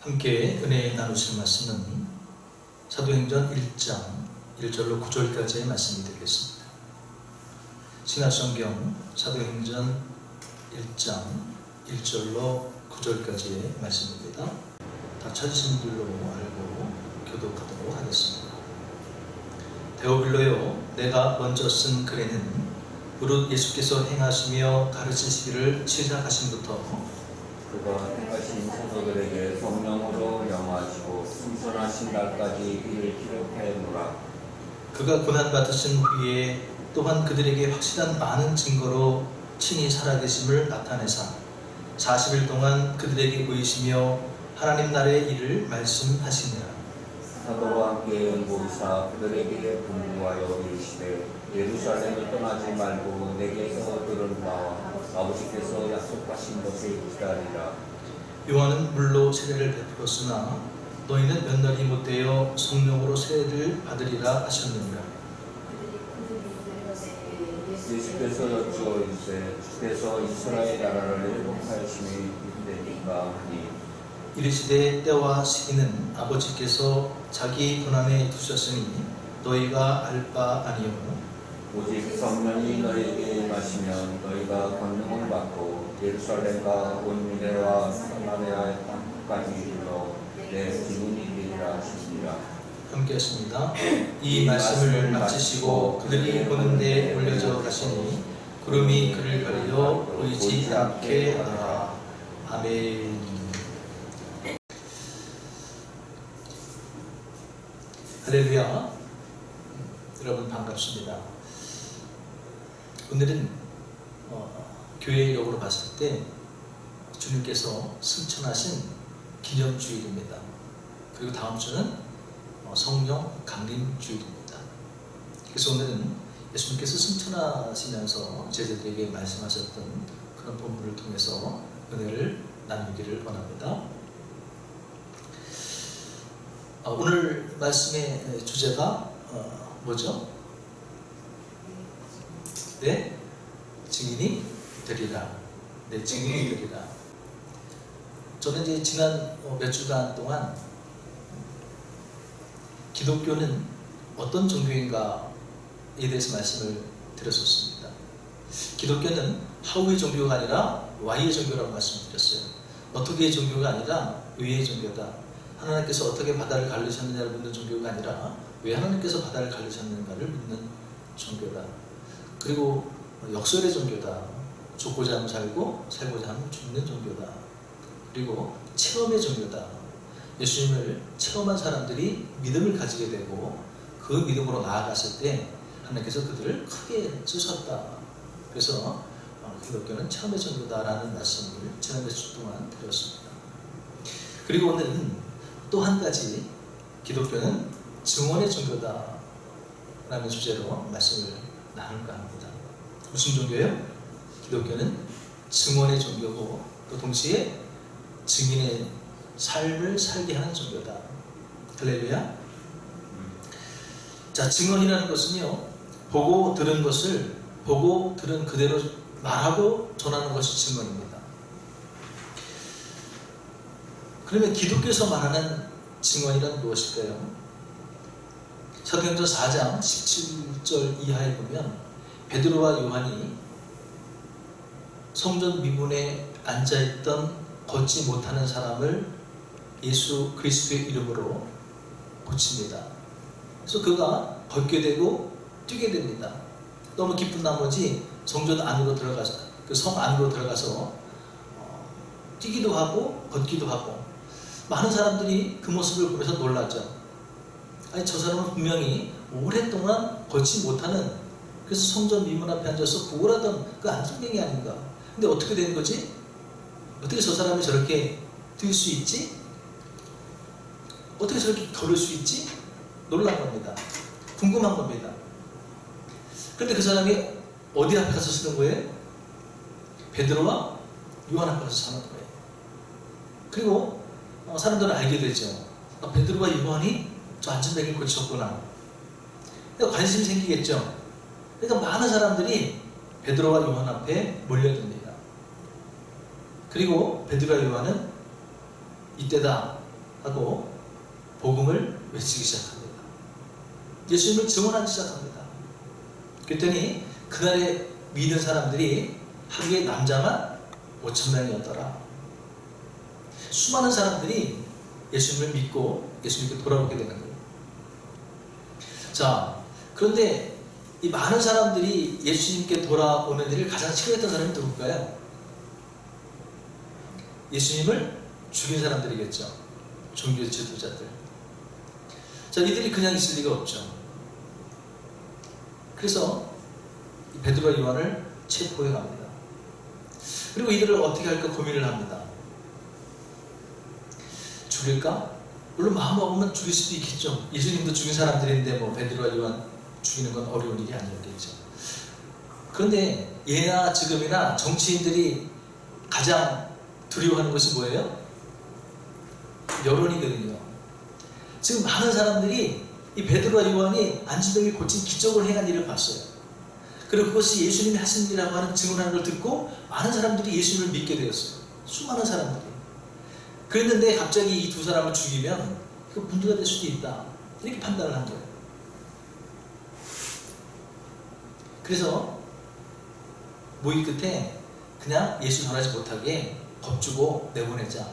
함께 은혜 나누실 말씀은 사도행전 1장 1절로 9절까지의 말씀이 되겠습니다. 신약성경 사도행전 1장 1절로 9절까지의 말씀입니다. 다 찾으신 줄로 알고 교독하도록 하겠습니다. 데오빌로요, 내가 먼저 쓴 글에는 무릇 예수께서 행하시며 가르치시기를 시작하심부터 그가 택하신 성도들에게 성령으로 명하시고 승천하신 날까지 이를 기록하였노라. 그가 고난받으신 후에 또한 그들에게 확실한 많은 증거로 친히 살아계심을 나타내사 40일 동안 그들에게 보이시며 하나님 나라의 일을 말씀하시니라. 사도와 함께 모이사 그들에게 분부하여 이르시되 예루살렘을 떠나지 말고 내게서 들은 바와 아버지께서 약속하신 것을 기다리라. 요한은 물로 세례를 베풀었으나 너희는 몇 날이 못되어 성령으로 세례를 받으리라 하셨느니라. 예수께서 여쭈어 이르시되 주께서 이스라엘 나라를 회복하심이 이르되니까 하니 이르시되 때와 시기는 아버지께서 자기 권한에 두셨으니 너희가 알 바 아니요 오직 성령이 너희에게 임하시면 너희가 권능을 받고 예루살렘과 온 유대와 사마리아 땅까지 이르러 내 증인이 되리라 하시니라. 함께 하십니다. 이 말씀을 마치시고 그들이 보는 데 올려져 가시니 구름이 그를 가려 보이지 않게 하더라. 아멘. 할렐루야. 여러분 반갑습니다. 오늘은 교회력으로 봤을 때 주님께서 승천하신 기념주일입니다. 그리고 다음 주는 성령 강림주일입니다. 그래서 오늘은 예수님께서 승천하시면서 제자들에게 말씀하셨던 그런 본문을 통해서 은혜를 나누기를 원합니다. 오늘 말씀의 주제가 뭐죠? 네? 증인이 되리라. 네, 증인이 되리라. 저는 이제 지난 몇 주간 동안 기독교는 어떤 종교인가에 대해서 말씀을 드렸었습니다. 기독교는 하우의 종교가 아니라 와이의 종교라고 말씀드렸어요. 어떻게의 종교가 아니라 왜의 종교다. 하나님께서 어떻게 바다를 가르셨느냐를 묻는 종교가 아니라 왜 하나님께서 바다를 가르셨는가를 묻는 종교다. 그리고 역설의 종교다. 죽고자 하면 살고 살고자 하면 죽는 종교다. 그리고 체험의 종교다. 예수님을 체험한 사람들이 믿음을 가지게 되고 그 믿음으로 나아갔을 때 하나님께서 그들을 크게 쓰셨다. 그래서 기독교는 체험의 종교다라는 말씀을 지난 몇 주 동안 드렸습니다. 그리고 오늘은 또 한 가지 기독교는 증언의 종교다 라는 주제로 말씀을 나눌까 합니다. 무슨 종교예요? 기독교는 증언의 종교고 또 동시에 증인의 삶을 살게 하는 종교다. 할렐루야. 자, 증언이라는 것은요, 보고 들은 것을 보고 들은 그대로 말하고 전하는 것이 증언입니다. 그러면 기독교에서 말하는 증언이란 무엇일까요? 사도행전 4장 17절 이하에 보면 베드로와 요한이 성전 미문에 앉아있던 걷지 못하는 사람을 예수 그리스도의 이름으로 고칩니다. 그래서 그가 걷게 되고 뛰게 됩니다. 너무 기쁜 나머지 성전 안으로 들어가서 그 성 안으로 들어가서 뛰기도 하고 걷기도 하고 많은 사람들이 그 모습을 보면서 놀랐죠. 아니 저 사람은 분명히 오랫동안 걷지 못하는 그래서 성전 미문 앞에 앉아서 구걸하던 그 안성뱅이 아닌가. 근데 어떻게 된 거지? 어떻게 저 사람이 저렇게 뛸 수 있지? 어떻게 저렇게 걸을 수 있지? 놀란 겁니다. 궁금한 겁니다. 그런데 그 사람이 어디 앞에 가서 쓰는 거예요? 베드로와 요한 앞에 가서 사는 거예요. 그리고 사람들은 알게 되죠. 베드로와 요한이 저 안전뱅이를 고쳤구나. 그러니까 관심이 생기겠죠. 그러니까 많은 사람들이 베드로와 요한 앞에 몰려듭니다. 그리고 베드로와 요한은 이때다 하고 복음을 외치기 시작합니다. 예수님을 증언하기 시작합니다. 그랬더니 그날에 믿은 사람들이 하루에 남자만 5,000명이었더라. 수많은 사람들이 예수님을 믿고 예수님께 돌아오게 되는 거예요. 자, 그런데 이 많은 사람들이 예수님께 돌아오는 일을 가장 싫어했던 사람이 누굴까요? 예수님을 죽인 사람들이겠죠. 종교 지도자들. 자, 이들이 그냥 있을 리가 없죠. 그래서 베드로와 요한을 체포해 갑니다. 그리고 이들을 어떻게 할까 고민을 합니다. 죽일까? 물론 마음 먹으면 죽일 수도 있겠죠. 예수님도 죽인 사람들인데 뭐 베드로와 요한 죽이는 건 어려운 일이 아니었겠죠. 그런데 예나 지금이나 정치인들이 가장 두려워하는 것이 뭐예요? 여론이거든요. 지금 많은 사람들이 이 베드로와 요한이 안진병이 고친 기적을 행한 일을 봤어요. 그리고 그것이 예수님이 하신 일이라고 하는 증언하는 걸 듣고 많은 사람들이 예수님을 믿게 되었어요. 수많은 사람들이. 그랬는데 갑자기 이 두 사람을 죽이면 그 문제가 될 수도 있다. 이렇게 판단을 한 거예요. 그래서 모의 끝에 그냥 예수 전하지 못하게 겁 주고 내보내자.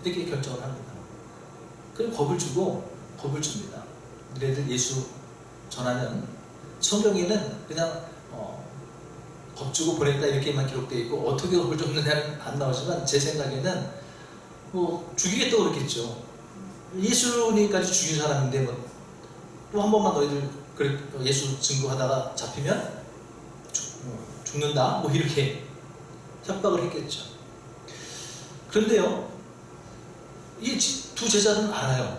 이렇게 결정을 합니다. 그리고 겁을 주고 겁을 줍니다. 너희들 예수 전하면 성경에는 그냥 겁 주고 보냈다 이렇게만 기록되어 있고 어떻게 겁을 줬느냐는 안 나오지만 제 생각에는 뭐 죽이겠다고 그랬겠죠. 예수님까지 죽인 사람인데 뭐 또 한 번만 너희들 예수 증거하다가 잡히면 죽는다 뭐 이렇게 협박을 했겠죠. 그런데요, 이 두 제자는 알아요.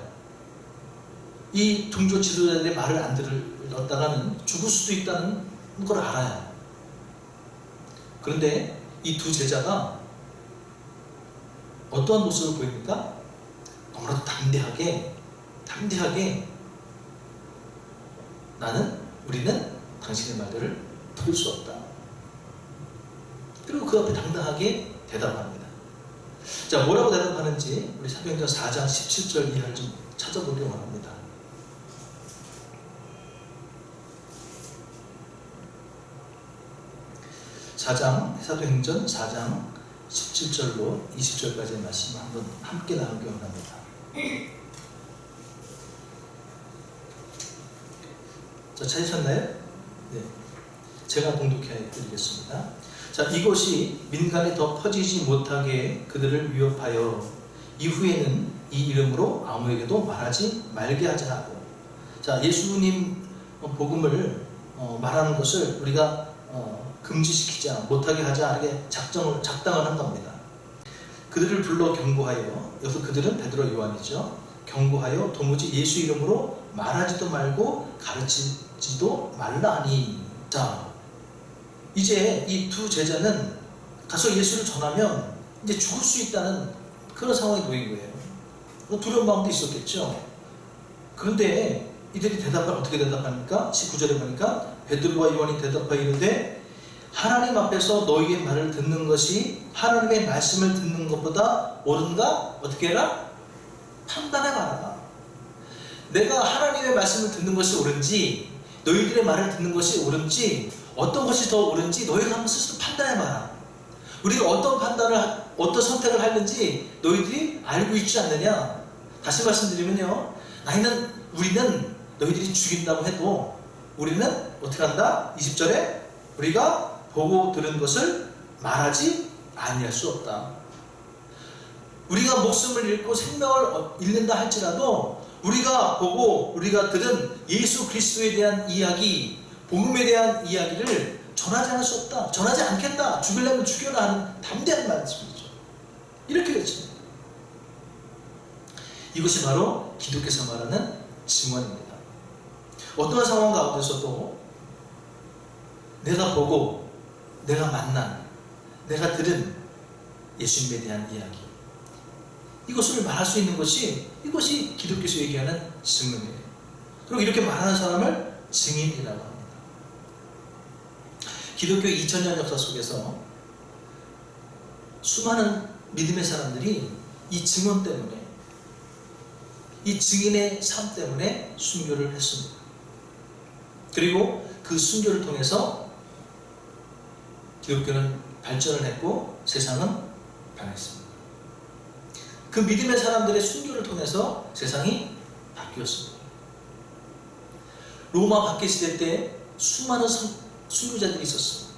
이 종교 지도자들의 말을 안 들었다가는 죽을 수도 있다는 걸 알아요. 그런데 이 두 제자가 어떠한 모습을 보입니까? 너무나도 담대하게 우리는 당신의 말들을 들을 수 없다. 그리고 그 앞에 당당하게 대답합니다. 자, 뭐라고 대답하는지 우리 사도행전 4장 17절 이하를 좀 찾아보려고 합니다. 사도행전 4장 17절로 20절까지의 말씀 한번 함께 나누기 원합니다. 자, 찾으셨나요? 네. 제가 봉독해 드리겠습니다. 자, 이것이 민간에 더 퍼지지 못하게 그들을 위협하여 이후에는 이 이름으로 아무에게도 말하지 말게 하자 하고. 자, 예수님 복음을 말하는 것을 우리가 금지시키자 못하게 하자 이렇게 작당을 한 겁니다. 그들을 불러 경고하여, 여기서 그들은 베드로 요한이죠. 경고하여 도무지 예수 이름으로 말하지도 말고 가르치지도 말라 하니. 자, 이제 이 두 제자는 가서 예수를 전하면 이제 죽을 수 있다는 그런 상황에 놓인 거예요. 두려운 마음도 있었겠죠. 그런데 이들이 어떻게 대답합니까? 19절에 보니까 베드로와 요한이 대답하여 이르되 하나님 앞에서 너희의 말을 듣는 것이 하나님의 말씀을 듣는 것보다 옳은가? 어떻게 해라? 판단해봐라. 내가 하나님의 말씀을 듣는 것이 옳은지 너희들의 말을 듣는 것이 옳은지 어떤 것이 더 옳은지 너희가 한번 스스로 판단해봐라. 우리가 어떤 선택을 하는지 너희들이 알고 있지 않느냐? 다시 말씀드리면요, 우리는 너희들이 죽인다고 해도 우리는 어떻게 한다? 20절에 우리가 보고 들은 것을 말하지 아니할 수 없다. 우리가 목숨을 잃고 생명을 잃는다 할지라도 우리가 보고 우리가 들은 예수 그리스도에 대한 이야기, 복음에 대한 이야기를 전하지 않을 수 없다. 전하지 않겠다. 죽이려면 죽여라 하는 담대한 말씀이죠. 이렇게 외칩니다. 이것이 바로 기독교에서 말하는 증언입니다. 어떠한 상황 가운데서도 내가 보고 내가 만난 내가 들은 예수님에 대한 이야기, 이것을 말할 수 있는 이것이 기독교에서 얘기하는 증언이에요. 그리고 이렇게 말하는 사람을 증인이라고 합니다. 기독교 2000년 역사 속에서 수많은 믿음의 사람들이 이 증언 때문에 이 증인의 삶 때문에 순교를 했습니다. 그리고 그 순교를 통해서 기독교는 발전을 했고 세상은 변했습니다. 그 믿음의 사람들의 순교를 통해서 세상이 바뀌었습니다. 로마 박해 시대 때 수많은 순교자들이 있었어요.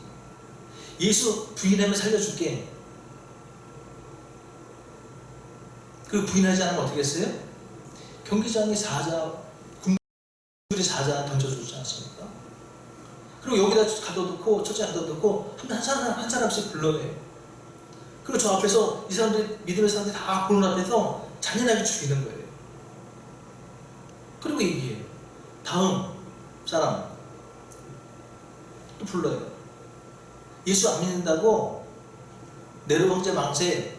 예수 부인하면 살려줄게. 그 부인하지 않으면 어떻게 했어요? 경기장에 군들이 사자 던져주지 않습니까? 그리고 여기다 가둬놓고 첫째 가둬놓고 한 사람씩 불러내요. 그리고 저 앞에서 이 사람들이 믿음의 사람들이 다 보는 앞에서 잔인하게 죽이는 거예요. 그리고 얘기해요. 다음 사람 또 불러요. 예수 안 믿는다고 네로 황제 만세,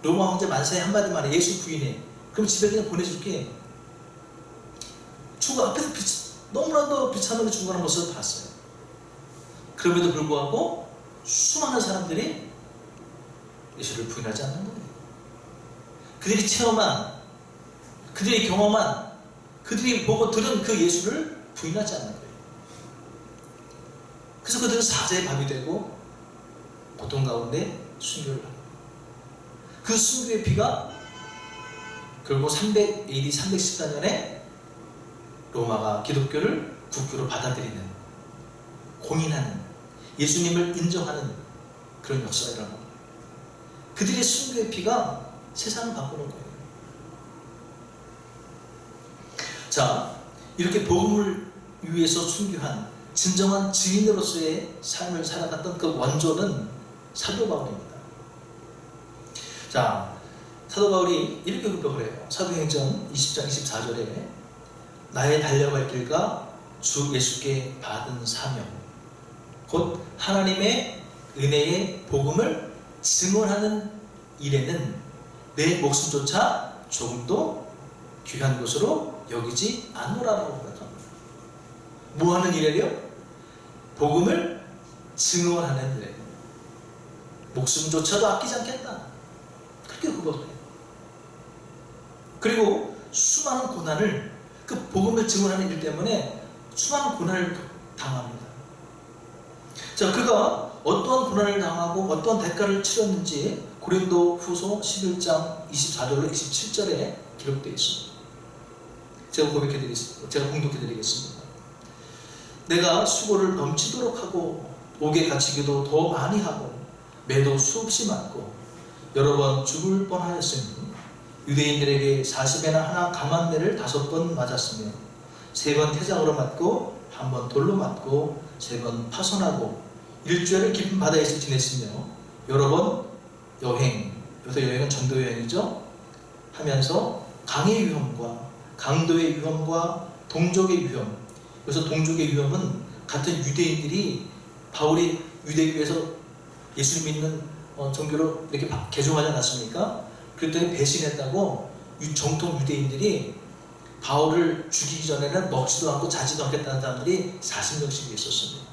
로마 황제 만세 한마디만 해. 예수 부인해. 그럼 집에 그냥 보내줄게. 죽어 앞에서 너무나도 비참하게 죽어가는 모습을 봤어요. 그럼에도 불구하고 수많은 사람들이 예수를 부인하지 않는 거예요. 그들이 체험한, 그들이 경험한, 그들이 보고 들은 그 예수를 부인하지 않는 거예요. 그래서 그들은 사자의 밥이 되고 고통 가운데 순교를 합니다. 그 순교의 피가 결국 AD 314년에 로마가 기독교를 국교로 받아들이는, 공인하는, 예수님을 인정하는 그런 역사가 일어납니다. 그들의 순교의 피가 세상을 바꾸는 거예요. 자, 이렇게 복음을 위해서 순교한 진정한 증인으로서의 삶을 살아갔던 그 원조는 사도 바울입니다. 자, 사도 바울이 이렇게 고백을 해요. 사도행전 20장 24절에 나의 달려갈 길과 주 예수께 받은 사명, 곧 하나님의 은혜의 복음을 증언하는 일에는 내 목숨조차 조금도 귀한 것으로 여기지 않노라라고 고백합니다. 뭐 하는 일이에요? 복음을 증언하는 일에 목숨조차도 아끼지 않겠다. 그렇게 고백을 해요. 그리고 수많은 고난을, 그 복음을 증언하는 일 때문에 수많은 고난을 당합니다. 자, 그가 어떠한 고난을 당하고 어떠한 대가를 치렀는지 고린도 후서 11장 24절로 27절에 기록되어 있습니다. 제가 공독해드리겠습니다. 내가 수고를 넘치도록 하고 옥에 갇히기도 더 많이 하고 매도 수없이 맞고 여러 번 죽을 뻔하였으니 유대인들에게 40에나 하나 강한 매를 5번 맞았으며 3번 태장으로 맞고 1번 돌로 맞고 3번 파손하고 일주일을 깊은 바다에서 지냈으며 여러 번 여행, 여기서 여행은 전도 여행이죠, 하면서 강의 위험과 강도의 위험과 동족의 위험, 그래서 동족의 위험은 같은 유대인들이 바울이 유대교에서 예수 믿는 종교로 이렇게 개종하지 않았습니까? 그랬더니 배신했다고 정통 유대인들이 바울을 죽이기 전에는 먹지도 않고 자지도 않겠다는 사람들이 40명씩 있었습니다.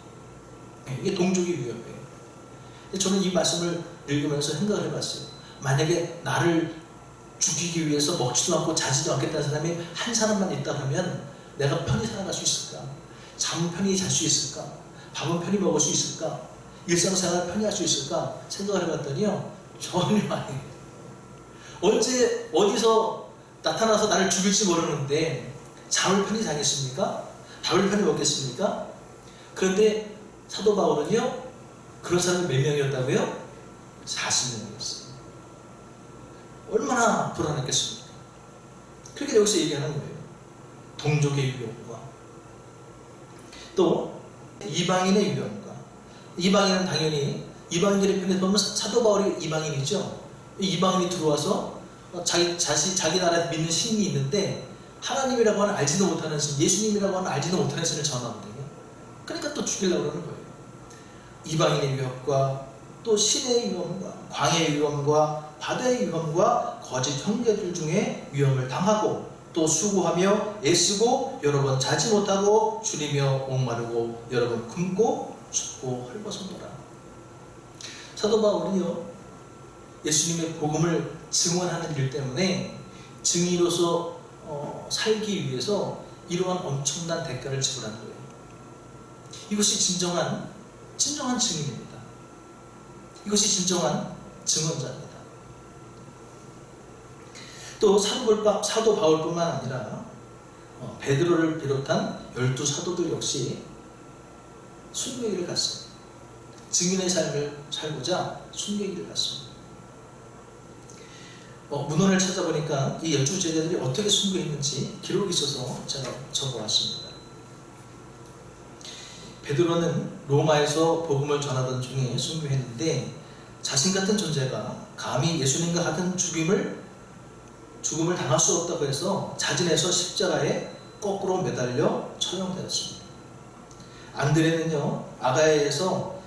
이게 동족의 위험이에요. 저는 이 말씀을 읽으면서 생각을 해봤어요. 만약에 나를 죽이기 위해서 먹지도 않고 자지도 않겠다는 사람이 한 사람만 있다 그러면 내가 편히 살아갈 수 있을까? 잠은 편히 잘 수 있을까? 밥은 편히 먹을 수 있을까? 일상생활을 편히 할 수 있을까? 생각을 해봤더니요, 전혀 아니에요. 언제 어디서 나타나서 나를 죽일지 모르는데 잠을 편히 자겠습니까? 밥을 편히 먹겠습니까? 그런데 사도 바울은요, 그런 사람이 몇 명이었다고요? 40명이었어요. 얼마나 불안했겠습니까? 그렇게 여기서 얘기하는 거예요. 동족의 위험과 또 이방인의 위험과, 이방인은 당연히 이방인들의 편에 보면 사도 바울이 이방인이죠. 이방인이 들어와서 자기 나라에 믿는 신이 있는데 하나님이라고 하는 알지도 못하는 신, 예수님이라고 하는 알지도 못하는 신을 전하거든요. 그러니까 또 죽이려고 그러는 거예요. 이방인의 위험과 또 신의 위험과 광해의 위험과 바다의 위험과 거짓 형제들 중에 위험을 당하고 또 수고하며 애쓰고 여러 번 자지 못하고 줄이며 목마르고 여러 번 굶고 춥고 헐벗어노라. 사도 바울이요, 예수님의 복음을 증언하는 일 때문에 증인으로서 살기 위해서 이러한 엄청난 대가를 지불하는 거예요. 이것이 진정한 증인입니다. 이것이 진정한 증언자입니다. 또 사도 바울뿐만 아니라 베드로를 비롯한 12사도들 역시 순교의 길을 갔습니다. 증인의 삶을 살고자 순교의 길을 갔습니다. 문헌을 찾아보니까 이 12제자들이 어떻게 순교했는지 기록이 있어서 제가 적어왔습니다. 베드로는 로마에서 복음을 전하던 중에 순교했는데 자신 같은 존재가 감히 예수님과 같은 죽음을 당할 수 없다고 해서 자진해서 십자가에 거꾸로 매달려 처형되었습니다. 안드레는요, 아가야에서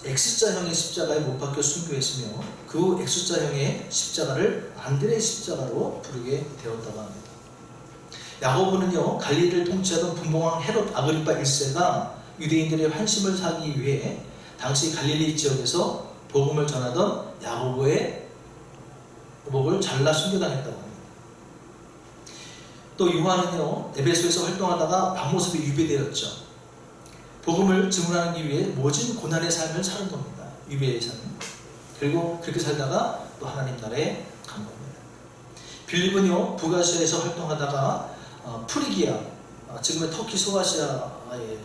X자형의 십자가에 못 박혀 순교했으며 그 X자형의 십자가를 안드레의 십자가로 부르게 되었다고 합니다. 야고보는요, 갈릴리를 통치하던 분봉왕 헤롯 아그리파 1세가 유대인들의 환심을 사기 위해 당시 갈릴리 지역에서 복음을 전하던 야고보의 목을 잘라 순교당했다고 합니다. 또 요한은요, 에베소에서 활동하다가 밤모습에 유배되었죠. 복음을 증언하기 위해 모진 고난의 삶을 사는 겁니다. 유배의 삶. 그리고 그렇게 살다가 또 하나님 나라에 간 겁니다. 빌립은요, 북아시아에서 활동하다가 프리기아, 지금의 터키 소아시아에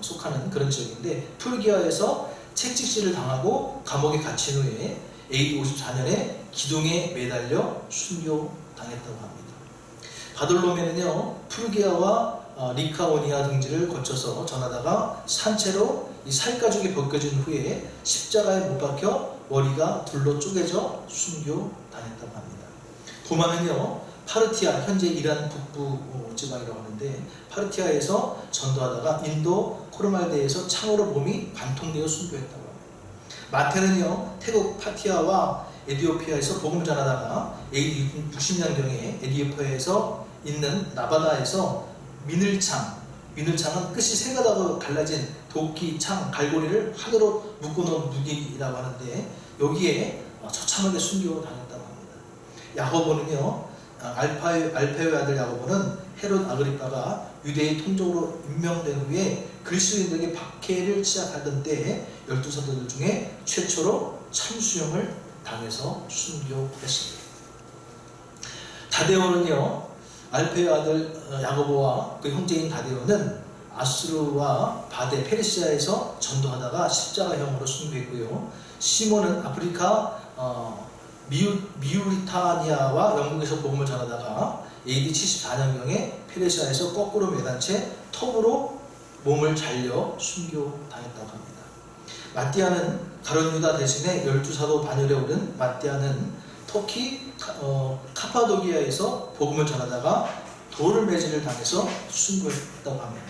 속하는 그런 지역인데 프리기아에서 채찍질을 당하고 감옥에 갇힌 후에 AD 54년에 기둥에 매달려 순교당했다고 합니다. 바돌로메는요, 프르기아와 리카오니아 등지를 거쳐서 전하다가 산채로 이 살가죽이 벗겨진 후에 십자가에 못 박혀 머리가 둘로 쪼개져 순교당했다고 합니다. 도마는요, 파르티아, 현재 이란 북부 지방이라고 하는데 파르티아에서 전도하다가 인도 코르말데에서 창으로 몸이 관통되어 순교했다고 합니다. 마태는요, 태국 파티아와 에디오피아에서 복음을 전하다가 AD 60년경에 에디오피아에서 있는 나바다에서 민을창은 끝이 세 가닥으로 갈라진 도끼, 창, 갈고리를 하나로 묶어놓은 무기라고 하는데 여기에 처참하게 순교당했다고 합니다. 야고보는요, 알페오의 아들 야고보는 헤롯 아그리파가 유대의 통적으로 임명된 후에 그리스도인들에게 박해를 시작하던 때에 12사도들 중에 최초로 참수형을 당해서 순교했습니다. 다데오는요, 알페의 아들 야고보와 그 형제인 다데오는 아수르와 바데 페르시아에서 전도하다가 십자가형으로 순교했고요. 시몬은 아프리카 미우리타니아와 영국에서 복음을 전하다가 AD 74년경에 페르시아에서 거꾸로 매단 채 톱으로 몸을 잘려 순교당했다고 합니다. 마띠아는 가룟 유다 대신에 12사도 반열에 오른 마띠아는 터키 카파도기아에서 복음을 전하다가 돌을 매질을 당해서 순교했다고 합니다.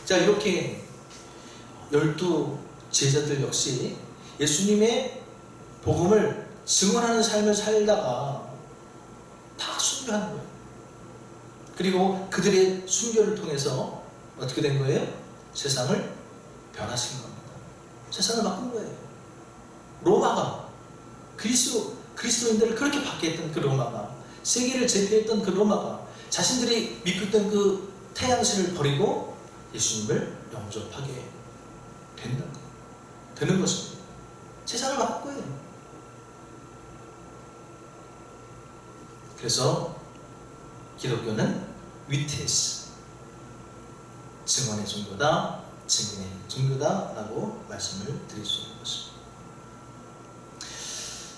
자, 이렇게 12제자들 역시 예수님의 복음을 증언하는 삶을 살다가 다 순교한 거예요. 그리고 그들의 순교를 통해서 어떻게 된 거예요? 세상을 변화시킨 겁니다. 세상을 바꾼 거예요. 로마가 그리스도인들을 그렇게 박해했던 그 로마가, 세계를 제패했던 그 로마가 자신들이 믿고 있던 그 태양신을 버리고 예수님을 영접하게 되는 것입니다. 세상을 바꾼 거예요. 그래서 기독교는 위테스, 증언의 종교다, 증인의 종교다라고 말씀을 드릴 수 있는 것입니다.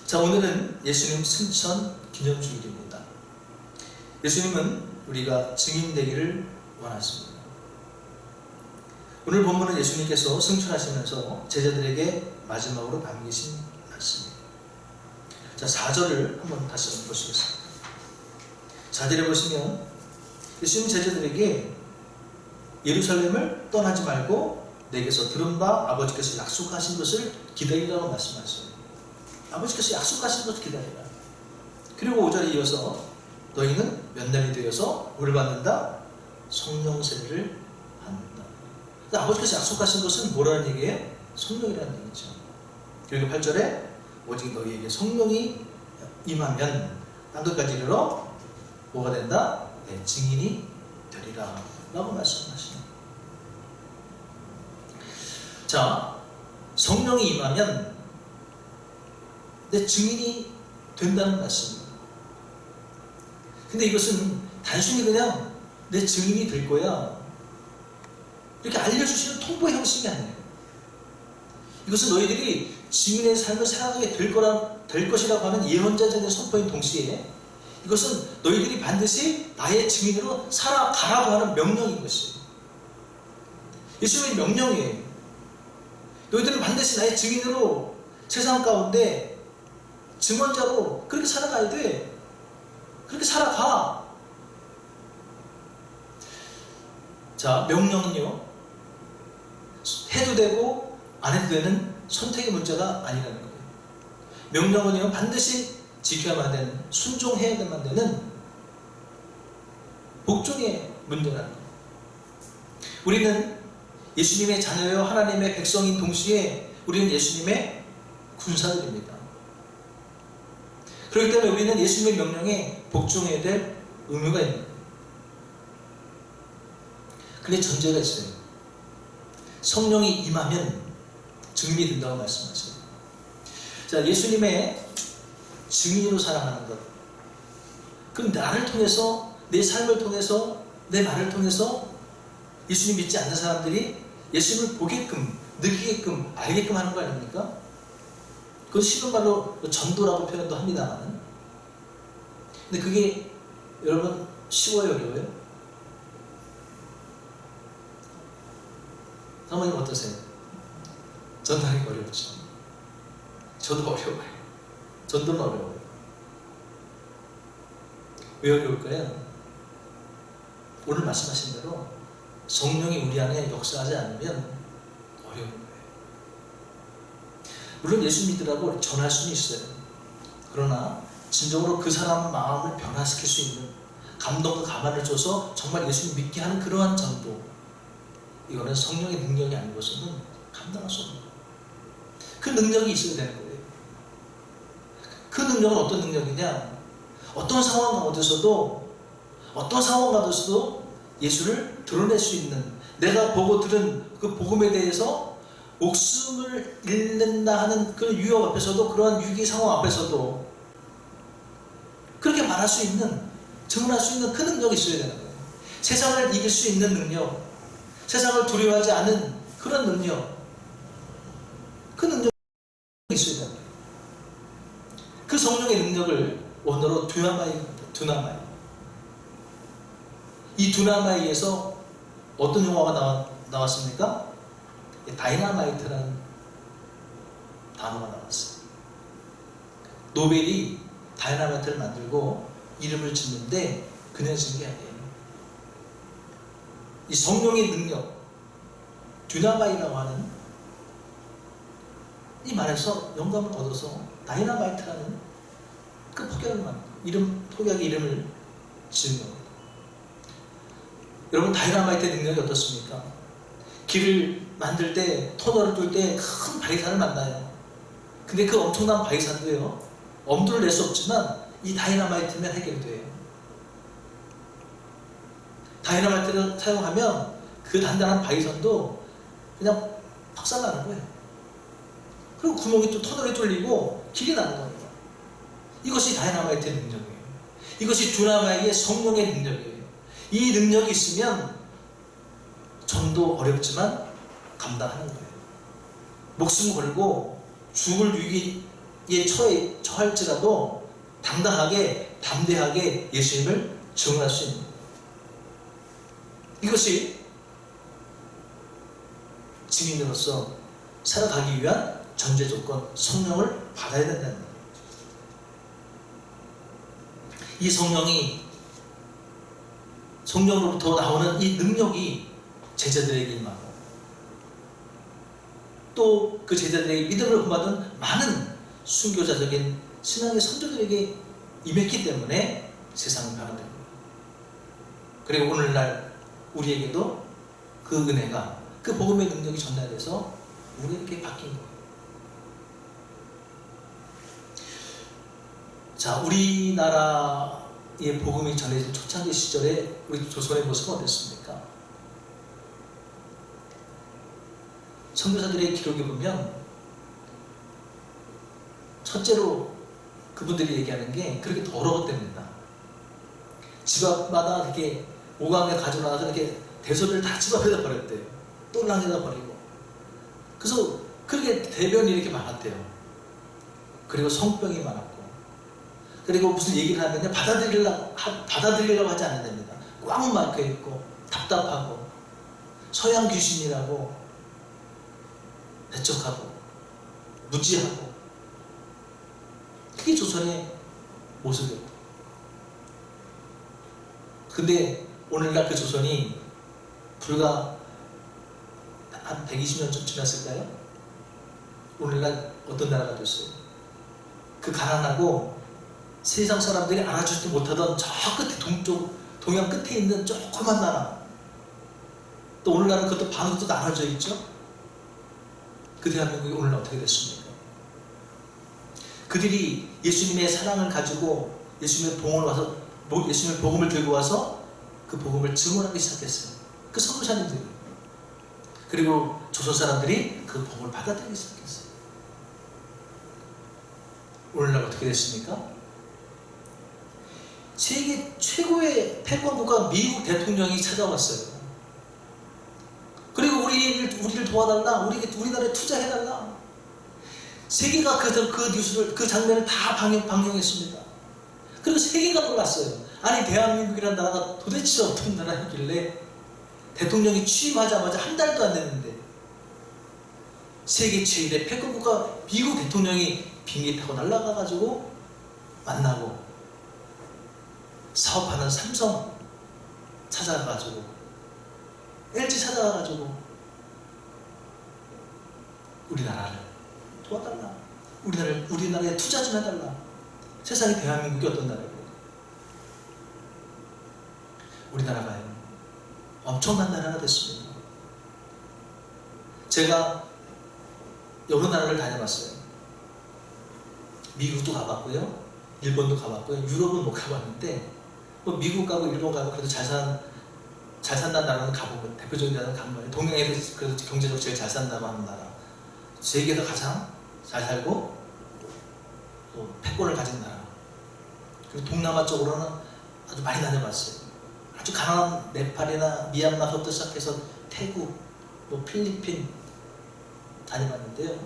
자, 오늘은 예수님 승천 기념주일입니다. 예수님은 우리가 증인되기를 원하십니다. 오늘 본문은 예수님께서 승천하시면서 제자들에게 마지막으로 남기신 말씀입니다. 자, 4절을 한번 다시 보시겠습니다. 4절에 보시면 예수님 제자들에게 예루살렘을 떠나지 말고 내게서 들은 바 아버지께서 약속하신 것을 기다리라고 말씀하셨어요. 아버지께서 약속하신 것을 기다리라. 그리고 5절에 이어서 너희는 몇 날이 되어서 뭘 받는다? 성령 세례를 받는다. 그러니까 아버지께서 약속하신 것은 뭐라는 얘기예요? 성령이라는 얘기죠. 그리고 8절에 오직 너희에게 성령이 임하면 한 것까지 이르러 뭐가 된다? 내 증인이 되리라 라고 말씀하시는. 자, 성령이 임하면 내 증인이 된다는 말씀입니다. 근데 이것은 단순히 그냥 내 증인이 될 거야 이렇게 알려주시는 통보의 형식이 아니에요. 이것은 너희들이 증인의 삶을 살아가게 될 것이라고 하는 예언자적인 선포인 동시에 이것은 너희들이 반드시 나의 증인으로 살아가라고 하는 명령인 것이에요. 예수님의 명령이에요. 너희들은 반드시 나의 증인으로 세상 가운데 증언자로 그렇게 살아가야 돼. 그렇게 살아가. 자, 명령은요, 해도 되고 안 해도 되는 선택의 문제가 아니라는 거예요. 명령은요, 반드시 지켜야만 되는, 순종해야만 되는 복종의 문제라는 거예요. 우리는 예수님의 자녀요 하나님의 백성인 동시에 우리는 예수님의 군사들입니다. 그렇기 때문에 우리는 예수님의 명령에 복종해야 될 의무가 있는 거예요. 근데 전제가 있어요. 성령이 임하면 증인이 된다고 말씀하세요. 자, 예수님의 증인으로 살아가는 것. 그럼 나를 통해서, 내 삶을 통해서, 내 말을 통해서 예수님 믿지 않는 사람들이 예수님을 보게끔, 느끼게끔, 알게끔 하는 거 아닙니까? 그건 쉬운 말로 전도라고 표현도 합니다만. 근데 그게 여러분 쉬워요, 어려워요? 사모님 어떠세요? 전도하기 어렵죠. 저도 어려워요. 전도는 어려워요. 왜 어려울까요? 오늘 말씀하신 대로 성령이 우리 안에 역사하지 않으면 어려운 거예요. 물론 예수 믿으라고 전할 수는 있어요. 그러나 진정으로 그 사람 마음을 변화시킬 수 있는 감동과 가만을 줘서 정말 예수님 믿게 하는 그러한 전도, 이거는 성령의 능력이 아니고서는 감당할 수 없는 거예요. 그 능력이 있어야 되는 거예요. 그 능력은 어떤 능력이냐? 어떤 상황 가운데서도 예수를 드러낼 수 있는, 내가 보고 들은 그 복음에 대해서 목숨을 잃는다 하는 그 유혹 앞에서도, 그러한 위기 상황 앞에서도 그렇게 말할 수 있는, 증언할 수 있는 그 능력이 있어야 되는 거예요. 세상을 이길 수 있는 능력, 세상을 두려워하지 않은 그런 능력, 그 능력이 있어야 되는 거예요. 그 성령의 능력을 원어로 두나마이. 이 두나마이에서 어떤 용어가 나왔습니까? 다이나마이트라는 단어가 나왔어요. 노벨이 다이나마이트를 만들고 이름을 짓는데 그냥 짓는 게 아니에요. 이 성령의 능력, 두나마이라고 하는 이 말에서 영감을 얻어서 다이나마이트라는 그 폭약의 이름을 지은 겁니다. 여러분, 다이나마이트의 능력이 어떻습니까? 길을 만들 때, 터널을 뚫을 때 큰 바위산을 만나요. 근데 그 엄청난 바위산도요, 엄두를 낼 수 없지만 이 다이나마이트면 해결이 돼요. 다이나마이트를 사용하면 그 단단한 바위산도 그냥 박살나는 거예요. 그리고 구멍이 또 터널이 뚫리고 길이 나는 겁니다. 이것이 다이나마이트의 능력이에요. 이것이 두나마이의 성령의 능력이에요. 이 능력이 있으면 전도 어렵지만 감당하는 거예요. 목숨 걸고 죽을 위기에 처할지라도 당당하게, 담대하게 예수님을 증언할 수 있는 거예요. 이것이 증인으로서 살아가기 위한 전제 조건, 성령을 받아야 된다는 거예요. 이 성령으로부터 나오는 이 능력이 제자들에게 임하고, 또 그 제자들에게 믿음을 본받은 많은 순교자적인 신앙의 선조들에게 임했기 때문에 세상은 변화된 거예요. 그리고 오늘날 우리에게도 그 은혜가, 그 복음의 능력이 전달돼서 우리에게 바뀐 거예요. 자, 우리나라의 복음이 전해진 초창기 시절에 우리 조선의 모습은 어땠습니까? 선교사들의 기록에 보면 첫째로 그분들이 얘기하는 게 그렇게 더러웠답니다. 집 앞마다 이렇게 오강에 가져나가서 이렇게 대소를 다 집 앞에다 버렸대요. 똘랑에다 버리고. 그래서 그렇게 대변이 이렇게 많았대요. 그리고 성병이 많았고. 그리고 무슨 얘기를 하면 받아들이려고 하지 않는답니다. 꽉 막혀 있고 답답하고 서양 귀신이라고 배척하고 무지하고. 그게 조선의 모습이었고. 근데 오늘날 그 조선이 불과 한 120년 좀 지났을까요? 오늘날 어떤 나라가 됐어요? 그 가난하고 세상 사람들이 알아주지도 못하던 저 끝에 동양 끝에 있는 조그만 나라, 또 오늘날은 그것도 반으로 나눠져 있죠? 그 대한민국이 오늘날 어떻게 됐습니까? 그들이 예수님의 사랑을 가지고 예수님의 복음을 들고 와서 그 복음을 증언하기 시작했어요. 그 선교사님들이. 그리고 조선 사람들이 그 복음을 받아들이기 시작했어요. 오늘날 어떻게 됐습니까? 세계 최고의 패권국가 미국 대통령이 찾아왔어요. 그리고 우리를 도와달라, 우리나라에 투자해달라. 세계가 그 뉴스를, 그 장면을 다 방영했습니다. 그리고 세계가 놀랐어요. 아니, 대한민국이라는 나라가 도대체 어떤 나라였길래 대통령이 취임하자마자 한 달도 안 됐는데 세계 최일의 패권국가 미국 대통령이 비행기 타고 날아가가지고 만나고 사업하는 삼성 찾아가가지고 LG 찾아가가지고 우리나라를 도와달라. 우리나라에 투자 좀 해달라. 세상에 대한민국이 어떤 나라예요? 우리나라가 엄청난 나라가 됐습니다. 제가 여러 나라를 다녀봤어요. 미국도 가봤고요, 일본도 가봤고요, 유럽은 못 가봤는데 뭐 미국 가고 일본 가고 그래도 잘 산다는 나라는 가보고 대표적인 나라는 간 거예요. 동양에서 그래도 경제적으로 제일 잘 산다고 하는 나라, 세계에서 가장 잘 살고 또 패권을 가진 나라. 그리고 동남아 쪽으로는 아주 많이 다녀봤어요. 아주 가난한 네팔이나 미얀마부터 시작해서 태국, 뭐 필리핀 다녀봤는데요.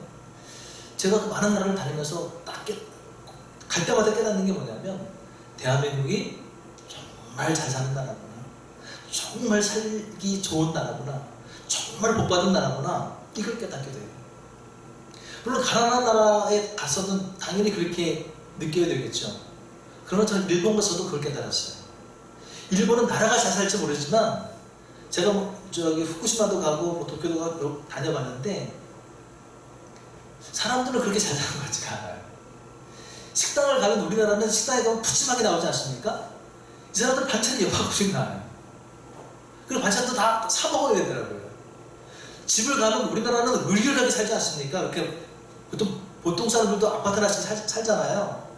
제가 그 많은 나라를 다니면서 갈 때마다 깨닫는 게 뭐냐면 대한민국이 정말 잘 사는 나라구나, 정말 살기 좋은 나라구나, 정말 복받은 나라구나, 이걸 깨닫게 돼요. 물론 가난한 나라에 가서는 당연히 그렇게 느껴야 되겠죠. 그러나 저는 일본 가서도 그걸 깨달았어요. 일본은 나라가 잘 살지 모르지만 제가 후쿠시마도 가고 도쿄도 가고 다녀봤는데 사람들은 그렇게 잘 사는 것 같지가 않아요. 식당을 가면 우리나라는 식당에 가면 푸짐하게 나오지 않습니까? 이 사람들 반찬이 여과급씩 나와요. 그리고 반찬도 다 사 먹어야 되더라고요. 집을 가면 우리나라는 의리하게 살지 않습니까? 이렇게 보통 사람들도 아파트 하나씩 살잖아요.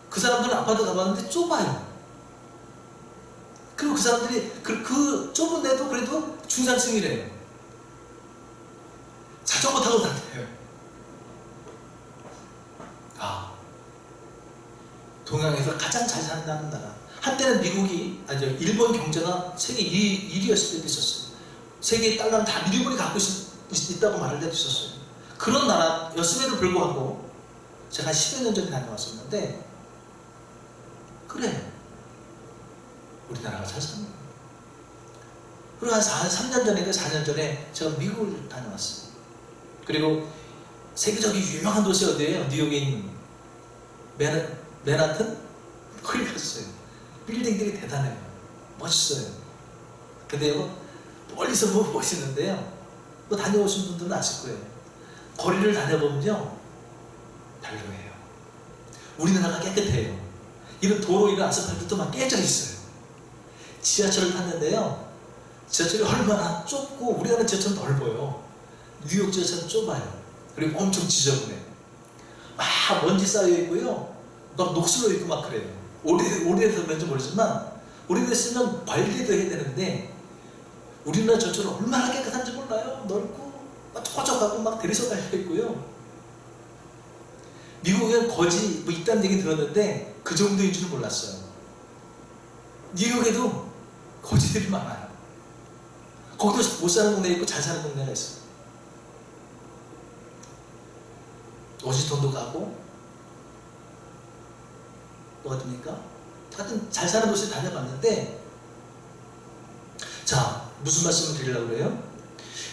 그 사람들은 아파트 가봤는데 좁아요. 그리고 그 사람들이 그 좁은 데도 그래도 중산층이래요. 자전거 타고 다녀요. 동양에서 가장 잘 산다는 나라. 한때는 일본 경제가 세계 1위였을 때도 있었어요. 세계 달러는 다 일본이 갖고 있다고 말할 때도 있었어요. 그런 나라였음에도 불구하고 제가 한 10여 년 전에 다녀왔었는데 그래, 우리나라가 잘 사는 거예요. 그리고 한 3년 전에, 4년 전에 제가 미국을 다녀왔어요. 그리고 세계적인 유명한 도시 어디예요? 뉴욕에 있는 맨하튼? 거기 갔어요. 빌딩들이 대단해요. 멋있어요. 근데요, 멀리서 보면 멋있는데요, 뭐 다녀오신 분들은 아실 거예요. 거리를 다녀보면요, 별로예요. 우리나라가 깨끗해요. 이런 도로, 이런 아스팔트도 막 깨져 있어요. 지하철을 탔는데요, 지하철이 얼마나 좁고 우리나라 지하철은 넓어요. 뉴욕 지하철은 좁아요. 그리고 엄청 지저분해요. 막 먼지 쌓여 있고요, 막 녹슬어 있고 막 그래요. 오래돼서 그런지 모르지만 오래됐으면 관리도 해야 되는데 우리나라 전철은 얼마나 깨끗한지 몰라요. 넓고 막 촉촉하고 막 대리석 달려있고요. 미국엔 거지 뭐 있다는 얘기 들었는데 그 정도인 줄은 몰랐어요. 뉴욕에도 거지들이 많아요. 거기도 못 사는 동네 있고 잘 사는 동네가 있어요. 워싱턴도 가고 또 어딥니까? 하여튼 잘 사는 곳에 다녀봤는데, 자, 무슨 말씀을 드리려고 그래요?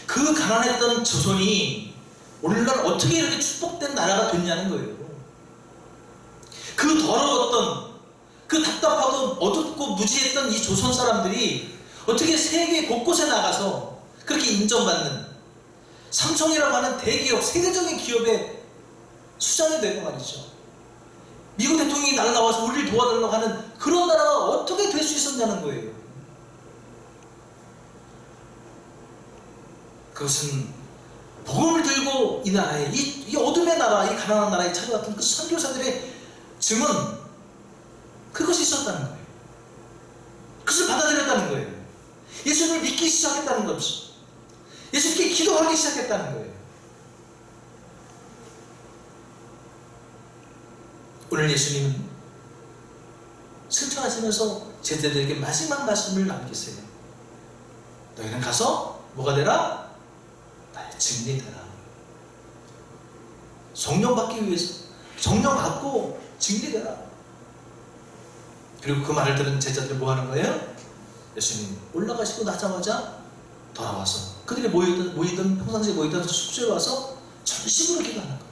그 가난했던 조선이 오늘날 어떻게 이렇게 축복된 나라가 됐냐는 거예요. 그 더러웠던, 그 답답하고 어둡고 무지했던 이 조선 사람들이 어떻게 세계 곳곳에 나가서 그렇게 인정받는 삼성이라고 하는 대기업, 세계적인 기업의 수장이 되고 말이죠. 미국 대통령이 날라와서 우리를 도와달라고 하는 그런 나라가 어떻게 될 수 있었냐는 거예요. 그것은 복음을 들고 이 나라에, 이 어둠의 나라, 이 가난한 나라에 찾아왔던 그 선교사들의 증언, 그것이 있었다는 거예요. 그것을 받아들였다는 거예요. 예수님을 믿기 시작했다는 거죠. 예수님께 기도하기 시작했다는 거예요. 오늘 예수님은 승천하시면서 제자들에게 마지막 말씀을 남기세요. 너희는 가서 뭐가 되라? 나의 증인이 되라. 성령 받기 위해서, 성령 받고 증인이 되라. 그리고 그 말을 들은 제자들이 뭐 하는 거예요? 예수님 올라가시고 나자마자 돌아와서 그들이 모이던 평상시에 모이던 숙소에 와서 전심으로 기도하는 거예요.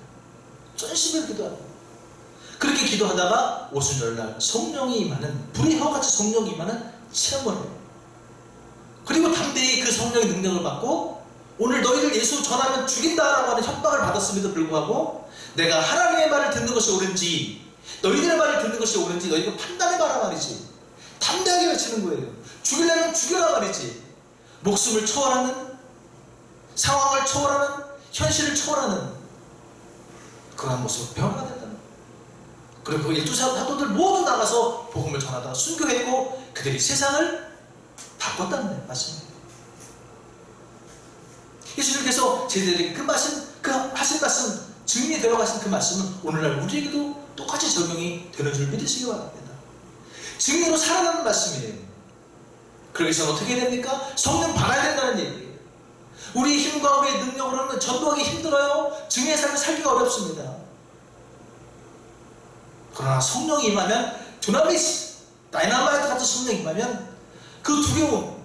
전심으로 기도하는 거예요. 그렇게 기도하다가 오순절날 성령이 임하는, 불의 혀같이 성령이 임하는 체험을 해요. 그리고 담대히 그 성령의 능력을 받고 오늘 너희들 예수 전하면 죽인다라고 하는 협박을 받았음에도 불구하고 내가 하나님의 말을 듣는 것이 옳은지 너희들의 말을 듣는 것이 옳은지 너희가 판단해봐라 말이지. 담대하게 외치는 거예요. 죽이려면 죽여라 말이지. 목숨을 초월하는, 상황을 초월하는, 현실을 초월하는 그러한 모습을 변화가 된다는 거예요. 그리고 12 사도들 모두 나가서 복음을 전하다가 순교했고 그들이 세상을 바꿨다는 말씀입니다. 예수님께서 제자들에게 그 말씀, 그 하신 말씀, 증인이 되어가신 그 말씀은 오늘날 우리에게도 똑같이 적용이 되는 줄 믿으시기 바랍니다. 증인으로 살아가는 말씀이에요. 그러기 위해서는 어떻게 해야 됩니까? 성령 받아야 된다는 얘기예요. 우리의 힘과 우리의 능력으로는 전도하기 힘들어요. 증인의 삶을 살기가 어렵습니다. 그러나 성령이 임하면, 두나미트, 다이나마이트 같은 성령이 임하면 그 두려움,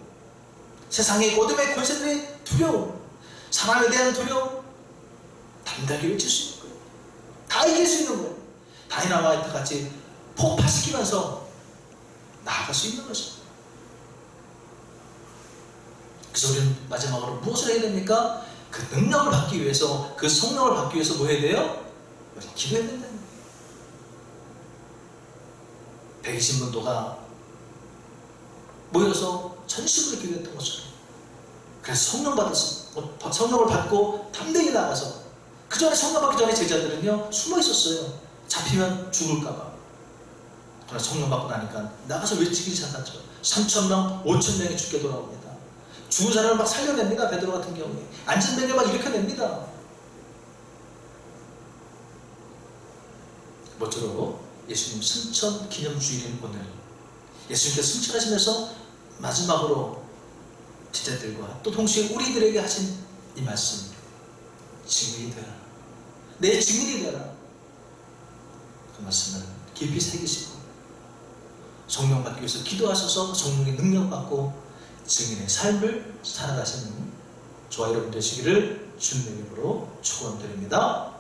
세상의 어둠의 권세들의 두려움, 사람에 대한 두려움 담대하게 외칠 수 있는 거예요. 다 이길 수 있는 거예요. 다이나마이트 같이 폭파시키면서 나아갈 수 있는 거죠. 그래서 우리는 마지막으로 무엇을 해야 됩니까? 그 능력을 받기 위해서, 그 성령을 받기 위해서 뭐 해야 돼요? 우리는 기도해야 된다는 거예요. 120문도가 모여서 전심으로 기도했던 것처럼, 그래서 성령을 받고 담대히 나가서, 그 전에 성령 받기 전에 제자들은요 숨어 있었어요. 잡히면 죽을까봐. 그러나 성령 받고 나니까 나가서 외치기 시작하죠. 3,000명, 5,000명이 죽게 돌아옵니다. 죽은 사람을 막 살려냅니다. 베드로 같은 경우에 앉은 뱅을 막 일으켜냅니다. 모쪼록 예수님 승천 기념주일인 오늘, 예수님께서 승천하시면서 마지막으로 제자들과 또 동시에 우리들에게 하신 이 말씀, 증인이 되라, 내 증인이 되라, 그 말씀을 깊이 새기시고 성령 받기 위해서 기도하셔서 성령의 능력 받고 증인의 삶을 살아가시는 저와 여러분 되시기를 주님의 이름으로 축원드립니다.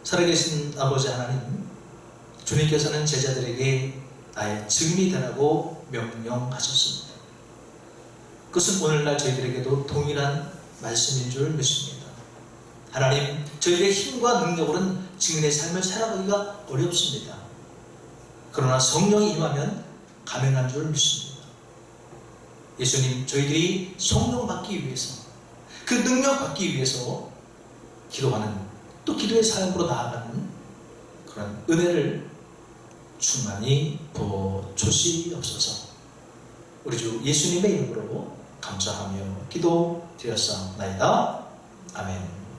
살아계신 아버지 하나님, 주님께서는 제자들에게 나의 증인이 되라고 명령하셨습니다. 그것은 오늘날 저희들에게도 동일한 말씀인 줄 믿습니다. 하나님, 저희들의 힘과 능력으로는 증인의 삶을 살아가기가 어렵습니다. 그러나 성령이 임하면 가능한 줄 믿습니다. 예수님, 저희들이 성령 받기 위해서, 그 능력 받기 위해서 기도하는, 또 기도의 삶으로 나아가는 그런 은혜를 충만히 부어 주시옵소서. 우리 주 예수님의 이름으로 감사하며 기도드렸사옵나이다. 아멘.